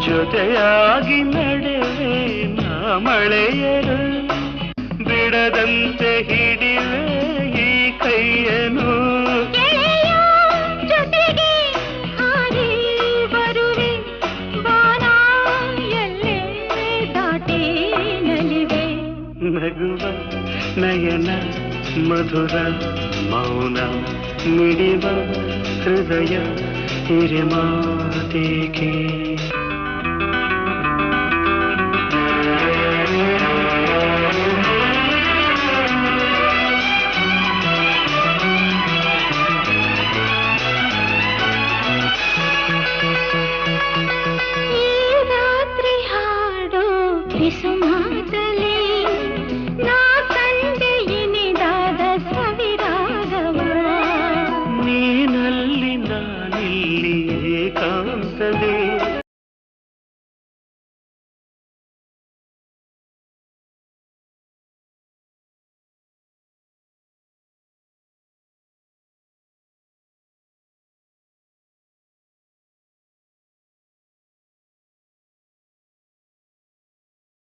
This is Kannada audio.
ಜೊತೆಯಾಗಿ ನಡೆವೆ ನಾ ಮಳೆಯರು ಬಿಡದಂತೆ ಹಿಡಿವೆ ಈ ಕೈಯನು ಜೊತೆಗೆ ಹಾರಿ ಬರುವೆ ಬಾನ ಎಲ್ಲೇ ದಾಟಿ ನಲಿವೆ ನಗುವ ನಯನ ಮಧುರ ಮೌನ ಮಿಡಿವ ಹೃದಯ ಹಿರಿಮಾತೇಕೆ